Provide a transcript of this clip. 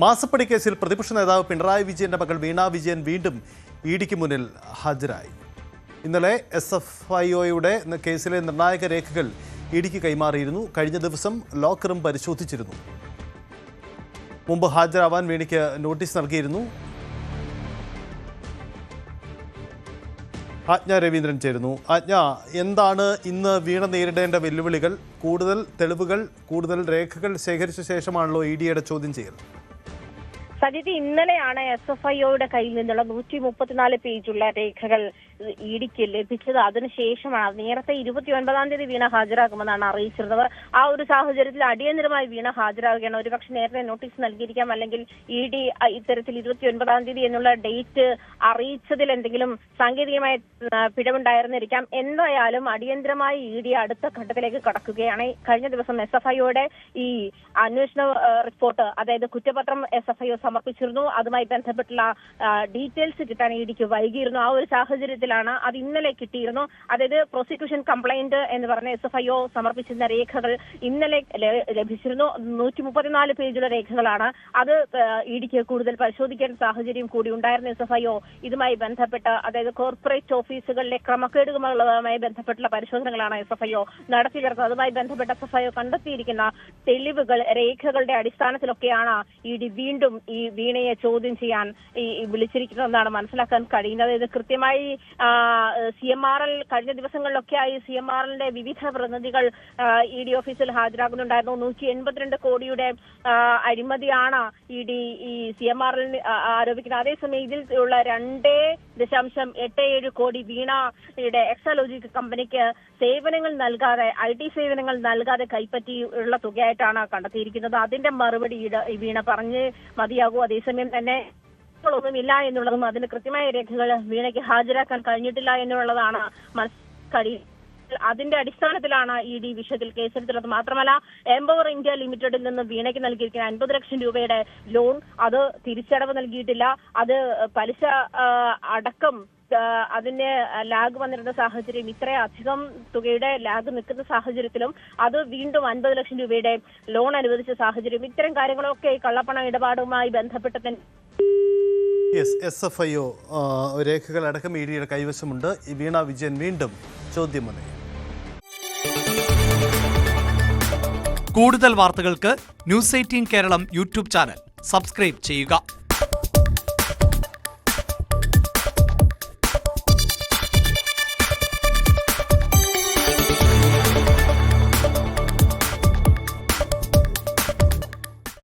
മാസപ്പടി കേസിൽ പ്രതിപക്ഷ നേതാവ് പിണറായി വിജയന്റെ മകൾ വീണ വിജയൻ വീണ്ടും ഇഡിക്ക് മുന്നിൽ ഹാജരായി. ഇന്നലെ SFIOയുടെ കേസിലെ നിർണായക രേഖകൾ ഇഡിക്ക് കൈമാറിയിരുന്നു. കഴിഞ്ഞ ദിവസം ലോക്കറും പരിശോധിച്ചിരുന്നു. മുമ്പ് ഹാജരാവാൻ വീണയ്ക്ക് നോട്ടീസ് നൽകിയിരുന്നു. ആജ്ഞ രവീന്ദ്രൻ ചേരുന്നു. ആജ്ഞ, എന്താണ് ഇന്ന് വീണ നേരിടേണ്ട വെല്ലുവിളികൾ? കൂടുതൽ തെളിവുകൾ, കൂടുതൽ രേഖകൾ ശേഖരിച്ച ശേഷമാണല്ലോ EDയുടെ ചോദ്യം ചെയ്യൽ. സജിത്ത്, ഇന്നലെയാണ് SFIOയുടെ കയ്യിൽ നിന്നുള്ള 134 പേജുള്ള രേഖകൾ ഇഡിക്ക് ലഭിച്ചത്. അതിനുശേഷമാണ് നേരത്തെ 29-ാം തീയതി വീണ ഹാജരാകുമെന്നാണ് അറിയിച്ചിരുന്നത്. ആ ഒരു സാഹചര്യത്തിൽ അടിയന്തരമായി വീണ ഹാജരാകുകയാണ്. ഒരുപക്ഷെ നേരത്തെ നോട്ടീസ് നൽകിയിരിക്കാം, അല്ലെങ്കിൽ ED ഇത്തരത്തിൽ 29-ാം തീയതി എന്നുള്ള ഡേറ്റ് അറിയിച്ചതിൽ എന്തെങ്കിലും സാങ്കേതികമായ പിഴവുണ്ടായിരുന്നിരിക്കാം. എന്തായാലും അടിയന്തരമായി ED അടുത്ത ഘട്ടത്തിലേക്ക് കടക്കുകയാണ്. കഴിഞ്ഞ ദിവസം SFIOയുടെ ഈ അന്വേഷണ റിപ്പോർട്ട്, അതായത് കുറ്റപത്രം SFIO സമർപ്പിച്ചിരുന്നു. അതുമായി ബന്ധപ്പെട്ടുള്ള ഡീറ്റെയിൽസ് കിട്ടാൻ EDക്ക് വൈകിയിരുന്നു. ആ ഒരു സാഹചര്യത്തിലാണ് അത് ഇന്നലെ കിട്ടിയിരുന്നു. അതായത് പ്രോസിക്യൂഷൻ കംപ്ലൈന്റ് എന്ന് പറഞ്ഞ SFIO സമർപ്പിച്ചിരുന്ന രേഖകൾ ഇന്നലെ ലഭിച്ചിരുന്നു. 134 പേജുള്ള രേഖകളാണ്. അത് EDക്ക് കൂടുതൽ പരിശോധിക്കേണ്ട സാഹചര്യം കൂടി ഉണ്ടായിരുന്ന SFIO ഇതുമായി ബന്ധപ്പെട്ട്, അതായത് കോർപ്പറേറ്റ് ഓഫീസുകളിലെ ക്രമക്കേടുകളുമായി ബന്ധപ്പെട്ടുള്ള പരിശോധനകളാണ് SFIO നടത്തി വരുന്നത്. അതുമായി ബന്ധപ്പെട്ട SFIO കണ്ടെത്തിയിരിക്കുന്ന തെളിവുകൾ, രേഖകളുടെ അടിസ്ഥാനത്തിലൊക്കെയാണ് ED വീണ്ടും ഈ വീണയെ ചോദ്യം ചെയ്യാൻ വിളിച്ചിരിക്കുന്നതെന്നാണ് മനസ്സിലാക്കാൻ കഴിയുന്നത്. ഇത് കൃത്യമായി CMRL കഴിഞ്ഞ ദിവസങ്ങളിലൊക്കെയായി CMRLന്റെ വിവിധ പ്രതിനിധികൾ ED ഓഫീസിൽ ഹാജരാകുന്നുണ്ടായിരുന്നു. 182 കോടിയുടെ അഴിമതിയാണ് ED ഈ CMRL ആരോപിക്കുന്നത്. അതേസമയം ഇതിൽ ഉള്ള 2.87 കോടി വീണയുടെ എക്സാലോജിക് കമ്പനിക്ക് സേവനങ്ങൾ നൽകാതെ, IT സേവനങ്ങൾ നൽകാതെ കൈപ്പറ്റിയുള്ള തുകയായിട്ടാണ് കണ്ടെത്തിയിരിക്കുന്നത്. അതിന്റെ മറുപടി വീണ പറഞ്ഞ് മതിയാകൂ. അതേസമയം തന്നെ ഒന്നുമില്ല എന്നുള്ളതും അതിന് കൃത്യമായ രേഖകൾ വീണയ്ക്ക് ഹാജരാക്കാൻ കഴിഞ്ഞിട്ടില്ല എന്നുള്ളതാണ് അതിന്റെ അടിസ്ഥാനത്തിലാണ് ED വിഷയത്തിൽ കേസെടുത്തുള്ളത്. മാത്രമല്ല, എംപവർ ഇന്ത്യ ലിമിറ്റഡിൽ നിന്ന് വീണയ്ക്ക് നൽകിയിരിക്കുന്ന 50 ലക്ഷം രൂപയുടെ ലോൺ, അത് തിരിച്ചടവ് നൽകിയിട്ടില്ല. അത് പലിശ അടക്കം അതിന് ലാഗ് വന്നിരുന്ന സാഹചര്യം, ഇത്രയധികം തുകയുടെ ലാഗ് നിൽക്കുന്ന സാഹചര്യത്തിലും അത് വീണ്ടും 50 ലക്ഷം രൂപയുടെ ലോൺ അനുവദിച്ച സാഹചര്യം, ഇത്തരം കാര്യങ്ങളൊക്കെ കള്ളപ്പണ ഇടപാടുമായി ബന്ധപ്പെട്ട് തന്നെ SFIO രേഖകൾ അടക്കം EDയുടെ കൈവശമുണ്ട്. വീണ വിജയൻ വീണ്ടും ചോദ്യം മുന്നേ. കൂടുതൽ വാർത്തകൾക്ക് News 18 Keralam YouTube channel subscribe ചെയ്യുക.